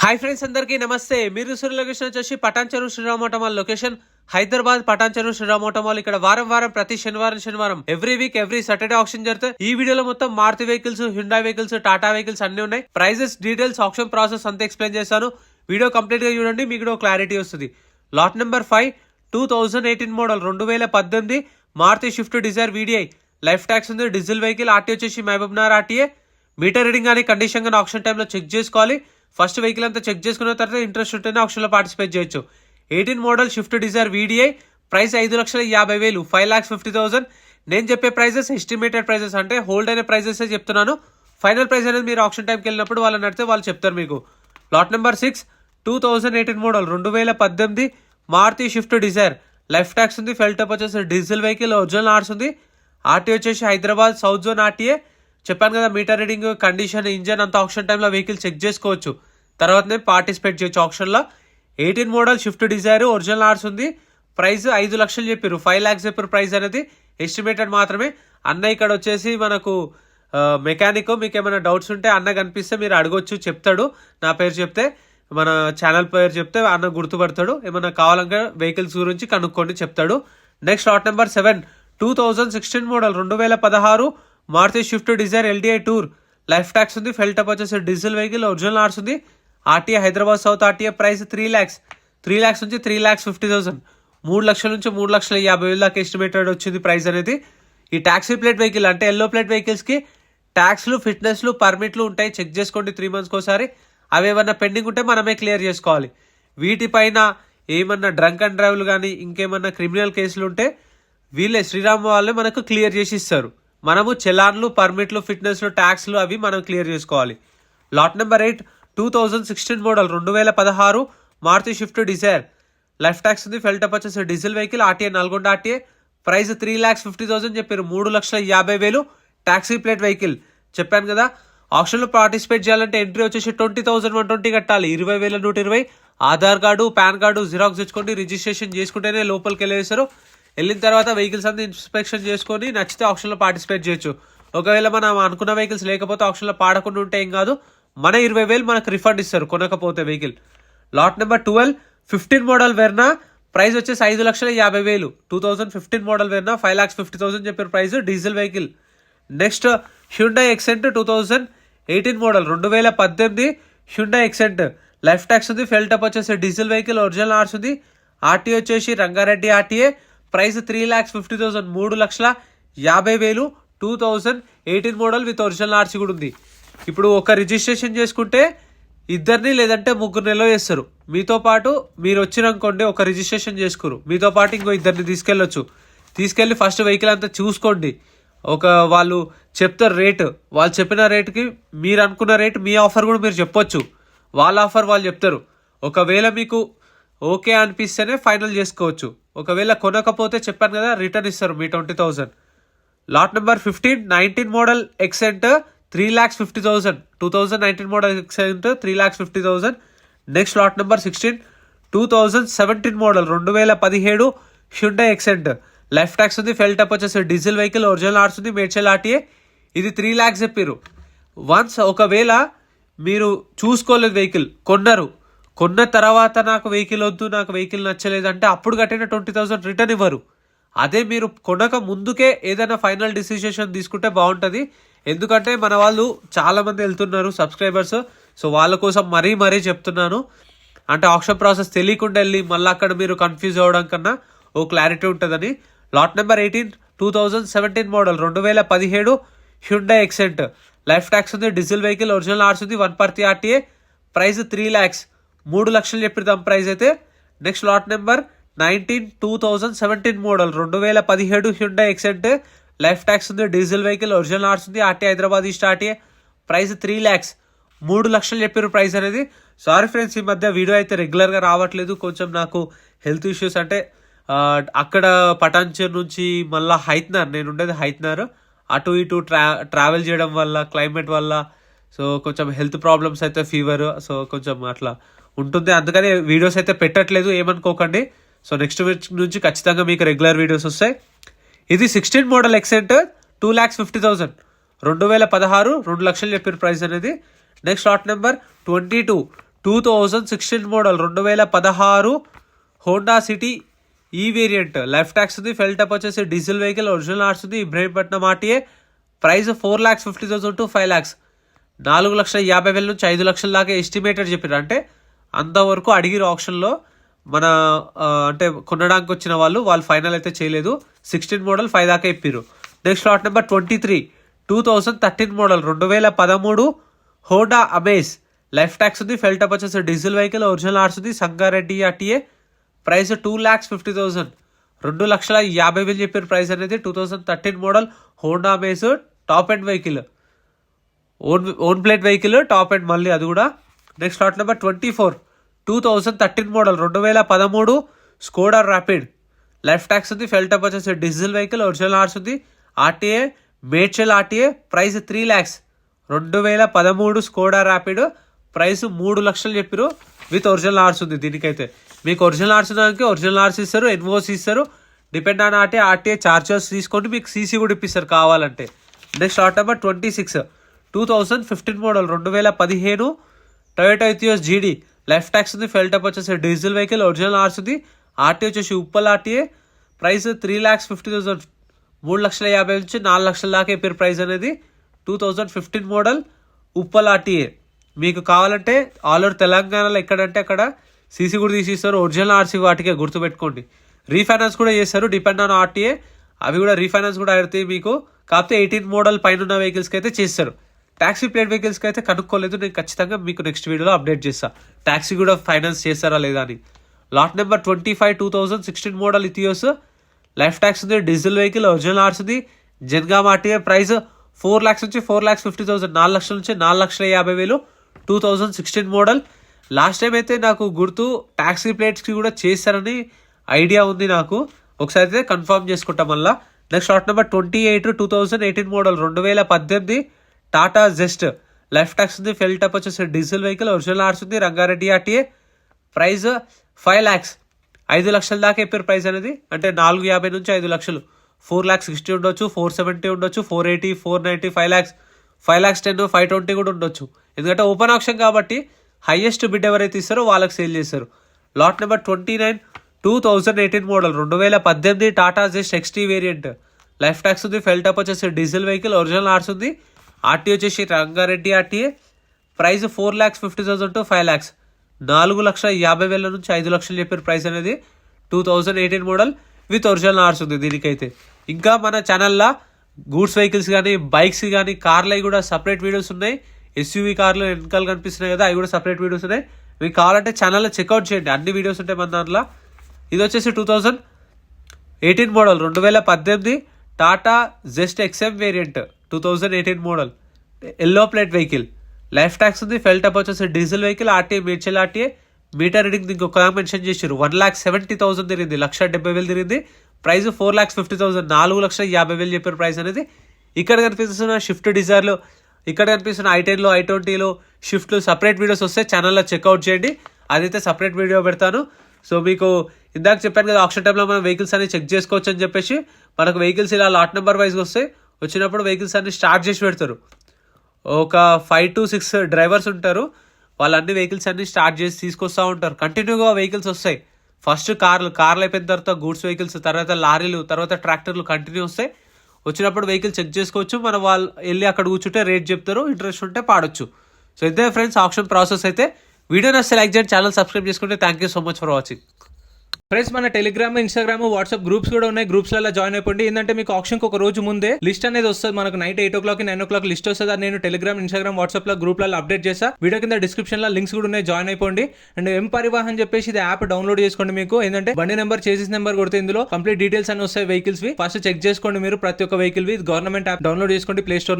Hi friends, అందరికీ నమస్తే. మీరు చూస్తున్న లొకేషన్ వచ్చేసి Patan Cheruvu Shriram Automall location Hyderabad. Patan Cheruvu Shriram Automall ఇక్కడ వారం ప్రతి శనివారం every week every Saturday auction జరుగుతాయి. ఈ వీడియోలో మొత్తం Maruti vehicles, Hyundai vehicles, Tata vehicles అన్ని ఉన్నాయి. ప్రైజెస్, డీటెయిల్స్, ఆప్షన్ ప్రాసెస్ అంతా ఎక్స్ప్లెయిన్ చేస్తాను. వీడియో కంప్లీట్ గా చూడండి, మీకు క్లారిటీ వస్తుంది. Lot number 5 2018 model 2018 Maruti Swift Dzire VDI. Life tax ఉంది, డీజిల్ వెహికల్. ఆర్టీ వచ్చేసి Mahabubnagar RTA. Meter reading కానీ కండిషన్ కానీ ఆప్షన్ టైంలో చెక్ చేసుకోవాలి. ఫస్ట్ వెహికల్ అంతా చెక్ చేసుకున్న తర్వాత ఇంట్రెస్ట్ ఉంటేనే ఆప్షన్లో పార్టిసిపేట్ చేయొచ్చు. 18 model Swift Dzire VDI. Price 5,50,000, 5,50,000. నేను చెప్పే ప్రైజెస్ ఎస్టిమేటెడ్ ప్రైజెస్, అంటే హోల్డ్ అయిన ప్రైజెస్ చెప్తున్నాను. ఫైనల్ ప్రైస్ అనేది మీరు ఆప్షన్ టైంకి వెళ్ళినప్పుడు వాళ్ళని అడిగితే వాళ్ళు చెప్తారు మీకు. Lot number 6 2018 model 2018 Maruti Swift Dzire. Life tax ఉంది, ఫెల్ టప్ వచ్చేసి డీజిల్ వెహికల్, ఒరిజినల్ ఆర్ట్స్ ఉంది. ఆర్టీ వచ్చేసి హైదరాబాద్ సౌత్ జోన్ ఆర్టీఏ. చెప్పాను కదా, మీటర్ రీడింగ్, కండిషన్, ఇంజన్ అంతా ఆప్షన్ టైంలో వెహికల్ చెక్ చేసుకోవచ్చు. తర్వాతనే పార్టిసిపేట్ చేయొచ్చు ఆప్షన్లో. 18 మోడల్ షిఫ్ట్ డిజైర్, ఒరిజినల్ ఆర్ట్స్ ఉంది. ప్రైస్ 5 లక్షలు చెప్పారు, 5 lakhs చెప్పారు. ప్రైస్ అనేది ఎస్టిమేటెడ్ మాత్రమే. అన్న ఇక్కడ వచ్చేసి మనకు మెకానిక్. మీకు ఏమైనా డౌట్స్ ఉంటే అన్న కనిపిస్తే మీరు అడగొచ్చు, చెప్తాడు. నా పేరు చెప్తే, మన ఛానల్ పేరు చెప్తే అన్న గుర్తుపడతాడు. ఏమైనా కావాలంటే వెహికల్స్ గురించి కనుక్కొని చెప్తాడు. Next lot number 7 2016 model 2016 Maruti Swift Dzire LDI tour. Life tax ఉంది, ఫెల్ టప్ వచ్చేసి డీజిల్ వెహికల్, ఒరిజినల్ ఆర్ట్స్ ఉంది. RTA Hyderabad south RTA. Price 3 lakhs, 3 lakhs నుంచి 3,50,000, 3 లక్షల నుంచి 3,50,000 దాకా ఎస్టిమేటెడ్ వచ్చింది ప్రైస్ అనేది. ఈ ట్యాక్సీ ప్లేట్ వెహికల్ అంటే ఎల్లో ప్లేట్ వెహికల్స్కి ట్యాక్స్లు, ఫిట్నెస్లు, పర్మిట్లు ఉంటాయి. చెక్ చేసుకోండి 3 months ఒకసారి. అవి ఏమన్నా పెండింగ్ ఉంటే మనమే క్లియర్ చేసుకోవాలి. వీటిపైన ఏమన్నా డ్రంక్ అండ్ డ్రైవ్లు కానీ ఇంకేమన్నా క్రిమినల్ కేసులు ఉంటే వీళ్ళే శ్రీరామ్ వాళ్ళే మనకు క్లియర్ చేసి ఇస్తారు. మనము చలాన్లు, పర్మిట్లు, ఫిట్నెస్లు, ట్యాక్స్లు అవి మనం క్లియర్ చేసుకోవాలి. Lot number 8 2016 model 2016 Maruti Swift Dzire. Life tax ఉంది, ఫెల్ టప్ వచ్చేసి diesel vehicle, RTA Nalgonda RTA. Price 3,50,000 చెప్పారు, 3,50,000. Taxi plate vehicle. చెప్పాను కదా, ఆప్షన్లో పార్టిసిపేట్ చేయాలంటే ఎంట్రీ వచ్చేసి 20,120 కట్టాలి. 20,120. Aadhaar card, pan card xerox తెచ్చుకోండి. రిజిస్ట్రేషన్ చేసుకుంటేనే లోపలికి వెళ్ళేసారు. వెళ్ళిన తర్వాత వెహికల్స్ అంతా ఇన్స్పెక్షన్ చేసుకొని నచ్చితే ఆప్షన్లో పార్టిసిపేట్ చేయొచ్చు. ఒకవేళ మనం అనుకున్న వెహికల్స్ లేకపోతే ఆప్షన్లో పాడకుండా ఉంటే ఏం కాదు, మన 20,000 మనకు రిఫండ్ ఇస్తారు కొనకపోతే vehicle. Lot number 12 15 model Verna. Price వచ్చేసి 5,50,000, 2015 మోడల్ వెర్నా. 5,50,000 చెప్పారు price, diesel vehicle. Next Hyundai Xcent 2018 model 2018 Hyundai Xcent. Life tax ఉంది, ఫెల్ టప్ వచ్చేసి డీజిల్ వెహికల్, ఒరిజినల్ ఆర్ట్స్ ఉంది. ఆర్టీ వచ్చేసి Rangareddy RTA. Price 3,50,000, 3,50,000. 2018 model with original RC కూడా ఉంది. ఇప్పుడు ఒక రిజిస్ట్రేషన్ చేసుకుంటే ఇద్దరిని లేదంటే 3 నెలలో చేస్తారు. మీతో పాటు మీరు వచ్చిరనుకోండి, ఒక రిజిస్ట్రేషన్ చేసుకోరు, మీతో పాటు ఇంకో ఇద్దరిని తీసుకెళ్ళొచ్చు. తీసుకెళ్ళి ఫస్ట్ వెహికల్ అంతా చూసుకోండి. వాళ్ళు చెప్తారు రేటు, వాళ్ళు చెప్పిన రేటుకి మీరు అనుకున్న రేటు, మీ ఆఫర్ కూడా మీరు చెప్పొచ్చు. వాళ్ళ ఆఫర్ వాళ్ళు చెప్తారు. ఒకవేళ మీకు ఓకే అనిపిస్తేనే ఫైనల్ చేసుకోవచ్చు. ఒకవేళ కొనకపోతే చెప్పాను కదా, రిటర్న్ ఇస్తారు మీ 20,000. Lot number 15 19 model Xcent 3,50,000, 2019 model Xcent 3,50,000. Next lot number 16 2017 model 2017 Hyundai Xcent. Life tax ఉంది, ఫెల్ టప్ వచ్చేసి డీజిల్ వెహికల్, ఒరిజినల్ ఆర్ట్స్ ఉంది, మేడ్చల్ ఆర్టీఏ. ఇది 3 lakhs చెప్పారు. వన్స్ ఒకవేళ మీరు చూసుకోలేదు, వెహికల్ కొన్న తర్వాత నాకు వెహికల్ వద్దు, నాకు వెహికల్ నచ్చలేదు అంటే అప్పుడు కట్టిన 20,000 రిటర్న్ ఇవ్వరు. అదే మీరు కొనక ముందుకే ఏదైనా ఫైనల్ డిసిషన్ తీసుకుంటే బాగుంటుంది. ఎందుకంటే మన వాళ్ళు చాలామంది వెళ్తున్నారు సబ్స్క్రైబర్స్. సో వాళ్ళ కోసం మరీ చెప్తున్నాను. అంటే ఆప్షన్ ప్రాసెస్ తెలియకుండా వెళ్ళి మళ్ళీ అక్కడ మీరు కన్ఫ్యూజ్ అవ్వడం కన్నా ఓ క్లారిటీ ఉంటుందని. Lot number 18 2017 model 2017 Hyundai Xcent. Life tax ఉంది, డీజిల్ వెహికల్, ఒరిజినల్ ఆర్ట్స్ ఉంది, 1 ఆర్టీఏ. ప్రైస్ 3 lakhs, 3 లక్షలు చెప్పిద్దాం ప్రైస్ అయితే. Next lot number 19 2017 model 2017 Hyundai Xcent. Life tax ఉంది, డీజిల్ వెహికల్, ఒరిజినల్ ఆర్ట్స్ ఉంది, RT Hyderabad east RTA. Price 3 lakhs, 3 లక్షలు చెప్పారు ప్రైస్ అనేది. సారీ ఫ్రెండ్స్, ఈ మధ్య వీడియో అయితే రెగ్యులర్గా రావట్లేదు. కొంచెం నాకు హెల్త్ ఇష్యూస్, అంటే అక్కడ పటాన్చేరు నుంచి మళ్ళీ హైత్నార్, నేను ఉండేది హైత్నార్, అటు ఇటు ట్రావెల్ చేయడం వల్ల, క్లైమేట్ వల్ల, సో కొంచెం హెల్త్ ప్రాబ్లమ్స్ అయితే, ఫీవర్, సో కొంచెం అట్లా ఉంటుంది. అందుకని వీడియోస్ అయితే పెట్టట్లేదు, ఏమనుకోకండి. సో నెక్స్ట్ వీక్ నుంచి ఖచ్చితంగా మీకు రెగ్యులర్ వీడియోస్ వస్తాయి. ఇది 16 మోడల్ ఎక్సెంట్ 2,50,000, 2016 2 లక్షలు చెప్పిన ప్రైస్ అనేది. Next lot number 22 2016 model 2016 Honda city ఈ వేరియంట్. లైఫ్ ట్యాక్స్ ఉంది, ఫెల్ టప్ వచ్చేసి డీజిల్ వెహికల్, ఒరిజినల్ ఆర్ట్స్ ఉంది, Ibrahimpatnam RTA. Price 4,50,000 to 5 lakhs. 4,50,000 నుంచి 5 లక్షల దాకా ఎస్టిమేటెడ్ చెప్పారు. అంటే అంతవరకు అడిగిరు ఆప్షన్లో మన అంటే కొనడానికి వచ్చిన వాళ్ళు ఫైనల్ అయితే చేయలేదు. 16 మోడల్ 5 దాకా ఇప్పారు. Next lot number 23 2013 model 2013 Honda Amaze. Life tax ఉంది, ఫెల్ టప్ వచ్చేసి డీజిల్ వెహికల్, ఒరిజినల్ ఆర్ట్స్ ఉంది, సంగారెడ్డి ఆర్టీఏ. ప్రైస్ 2,50,000. 2,50,000 చెప్పారు ప్రైస్ అనేది. 2013 model Honda amaze, top end vehicle, own plate vehicle, top end మళ్ళీ అది కూడా. Next lot number 24 2013 model 2013 Skoda rapid. Life tax ఉంది, ఫెల్ టప్ వచ్చేసి డీజిల్ వెహికల్, ఒరిజినల్ ఆర్ట్స్ ఉంది, RTA, Medchal RTA. Price 3 lakhs. 2013 Skoda rapid. Price 3 లక్షలు చెప్పారు విత్ ఒరిజినల్ ఆర్ట్స్ ఉంది. దీనికైతే మీకు ఒరిజినల్ ఆర్ట్స్ దానికి ఒరిజినల్ ఆర్ట్స్ ఇస్తారు, ఎన్ఓసి ఇస్తారు. డిపెండ్ ఆన్ ఆర్టీఏ చార్జెస్ తీసుకోండి, మీకు సీసీ కూడా ఇప్పిస్తారు కావాలంటే. Next lot number 26 2015 model 2015 Toyota Etios జీడీ. లైఫ్ ట్యాక్స్ ఉంది, ఫెల్ టప్ వచ్చేసి డీజిల్ వెహికల్, ఒరిజినల్ ఆర్ట్స్ ఉంది, ఆర్టీఏ వచ్చేసి ఉప్పల్ ఆర్టీఏ. ప్రైస్ 3,50,000. 3,50,000 నుంచి 4 లక్షల దాకా చెప్పారు ప్రైస్ అనేది. 2015 మోడల్ ఉప్పల్ ఆర్టీఏ. మీకు కావాలంటే ఆల్ ఓవర్ తెలంగాణలో ఎక్కడంటే అక్కడ సీసీ కూడా తీసిస్తారు. ఒరిజినల్ ఆర్సీ వాటికే గుర్తుపెట్టుకోండి. రీఫైనాన్స్ కూడా చేస్తారు, డిపెండ్ ఆన్ ఆర్టీఏ. అవి కూడా రీఫైనాన్స్ కూడా అవుతాయి మీకు. కాకపోతే 18 మోడల్ పైన ఉన్న వెహికల్స్కి అయితే చేస్తారు. ట్యాక్సీ ప్లేట్ వెహికల్స్కి అయితే కనుక్కోలేదు, నేను ఖచ్చితంగా మీకు నెక్స్ట్ వీడియోలో అప్డేట్ చేస్తాను ట్యాక్సీ కూడా ఫైనాన్స్ చేస్తారా లేదా అని. Lot number 25 2016 model Etios. Life tax ఉంది, డీజిల్ వెహికల్, ఒరిజినల్ ఆర్ట్స్ ఉంది, జన్గామ్ ఆర్టీఏ. ప్రైస్ 4 lakhs నుంచి 4,50,000. 4 లక్షల నుంచి 4,50,000. 2016 మోడల్. లాస్ట్ టైం అయితే నాకు గుర్తు ట్యాక్సీ ప్లేట్స్కి కూడా చేస్తారని ఐడియా ఉంది నాకు. ఒకసారి అయితే కన్ఫర్మ్ చేసుకుంటాం మళ్ళా. Next lot number 28 2018 model 2018 Tata Zest. Life tax ఉంది, ఫెల్ టప్ వచ్చేసి డీజిల్ వెహికల్, ఒరిజినల్ ఆర్ట్స్ ఉంది, రంగారెడ్డి ఆర్టీఏ. Price 5 lakhs. 5 లక్షల దాకా చెప్పారు ప్రైస్ అనేది. అంటే 4,50,000 నుంచి 5 లక్షలు. 4,60,000 ఉండొచ్చు, 470 ఉండొచ్చు, 480, 490, 5 lakhs, 5,10,000, 520 కూడా ఉండొచ్చు. ఎందుకంటే ఓపెన్ ఆప్షన్ కాబట్టి హైయెస్ట్ బిడ్ ఎవరైతే ఇస్తారో వాళ్ళకి సేల్ చేస్తారు. Lot number 29 2018 model 2018 Tata Zest ఎక్స్టీ variant. Life tax ఉంది, ఫెల్ టప్ వచ్చేసి డీజిల్ వెహికల్, ఒరిజినల్ ఆర్ట్స్ ఉంది, ఆర్టీఏ వచ్చేసి Rangareddy RTA. Price 4,50,000 to 5 lakhs. 4,50,000 నుంచి 5 లక్షలు చెప్పారు ప్రైస్ అనేది. 2018 మోడల్ విత్ ఒరిజినల్ ఆర్ట్స్ ఉంది దీనికైతే. ఇంకా మన ఛానల్లో గూడ్స్ వెహికల్స్ కానీ, బైక్స్ కానీ, కార్లు అవి కూడా సపరేట్ వీడియోస్ ఉన్నాయి. ఎస్యూవీ కార్లు వెనకాల కనిపిస్తున్నాయి కదా, అవి కూడా సపరేట్ వీడియోస్ ఉన్నాయి. మీకు కావాలంటే ఛానల్లో చెక్అవుట్ చేయండి, అన్ని వీడియోస్ ఉంటాయి మన దాంట్లో. ఇది వచ్చేసి 2018 model 2018 Tata Zest XM variant. 2018 model yellow plate vehicle. Life tax ఉంది, ఫెల్ టప్ వచ్చేసి diesel vehicle, RTA, Medchal RTA. Meter reading ఇంకొక మెన్షన్ చేశారు. 1,70,000 తిరిగింది, 1,70,000 తిరిగింది. ప్రైస్ 4,50,000. 4,50,000 చెప్పారు ప్రైస్ అనేది. ఇక్కడ కనిపిస్తున్న షిఫ్ట్ డిజైర్లు, ఇక్కడ కనిపిస్తున్న i10లో, i20లో షిఫ్ట్లు సపరేట్ వీడియోస్ వస్తే ఛానల్లో చెక్అవుట్ చేయండి. అదైతే సపరేట్ వీడియో పెడతాను. సో మీకు ఇందాక చెప్పాను కదా, ఆప్షన్ టైంలో మనం వెహికల్స్ అన్ని చెక్ చేసుకోవచ్చు అని చెప్పేసి. మనకు వెహికల్స్ ఇలా లాట్ నెంబర్ వైజ్గా వస్తాయి. వచ్చినప్పుడు వెహికల్స్ అన్ని స్టార్ట్ చేసి పెడతారు. ఒక 5 to 6 డ్రైవర్స్ ఉంటారు. వాళ్ళన్ని వెహికల్స్ అన్ని స్టార్ట్ చేసి తీసుకొస్తూ ఉంటారు. కంటిన్యూగా వెహికల్స్ వస్తాయి. ఫస్ట్ కార్లు అయిపోయిన తర్వాత గూడ్స్ వెహికల్స్, తర్వాత లారీలు, తర్వాత ట్రాక్టర్లు కంటిన్యూ వస్తాయి. వచ్చినప్పుడు వెహికల్ చెక్ చేసుకోవచ్చు. మన వాళ్ళు వెళ్ళి అక్కడ కూర్చుంటే రేట్ చెప్తారు, ఇంట్రెస్ట్ ఉంటే పాడొచ్చు. సో ఇదే ఫ్రెండ్స్ ఆప్షన్ ప్రాసెస్ అయితే. వీడియో నచ్చితే లైక్ చేయండి, ఛానల్ సబ్స్క్రైబ్ చేసుకుంటే thank you so much for watching. Friends మన టెలిగ్రామ్, ఇన్స్టాగ్రామ్, వాట్సాప్ గ్రూప్స్ కూడా ఉన్నాయి. గ్రూప్స్లలో జాయిన్ అయిపోండి. ఏంటంటే మీకు ఆప్షన్కి ఒక రోజు ముందే లిస్ట్ అనేది వస్తుంది. మనకు నైట్ 8 o'clock 9 o'clock లిస్ట్ వస్తుంది. అది నేను టెలిగ్రామ్, ఇన్స్టాగ్రామ్, వాట్సాప్ లో గ్రూప్లలో అప్డేట్ చేస్తా. వీడియో కింద డిస్క్రిప్షన్ లో లింక్స్ కూడా ఉన్నాయి, జాయిన్ అయిపోండి. అండ్ ఎం పరివాహన్ చెప్పేసి ఇది యాప్ డౌన్లోడ్ చేసుకోండి. మీకు ఏంటంటే బండి నెంబర్, చేసిస్ నెంబర్ కొడితే ఇందులో కంప్లీట్ డీటెయిల్స్ అన్ని వస్తాయి వెహికల్స్ వి. ఫస్ట్ చెక్ చేసుకోండి మీరు ప్రతి ఒక్క వెహికల్ వి. గవర్నమెంట్ యాప్ డౌన్లోడ్ చేసుకోండి ప్లే స్టోర్ నుంచి.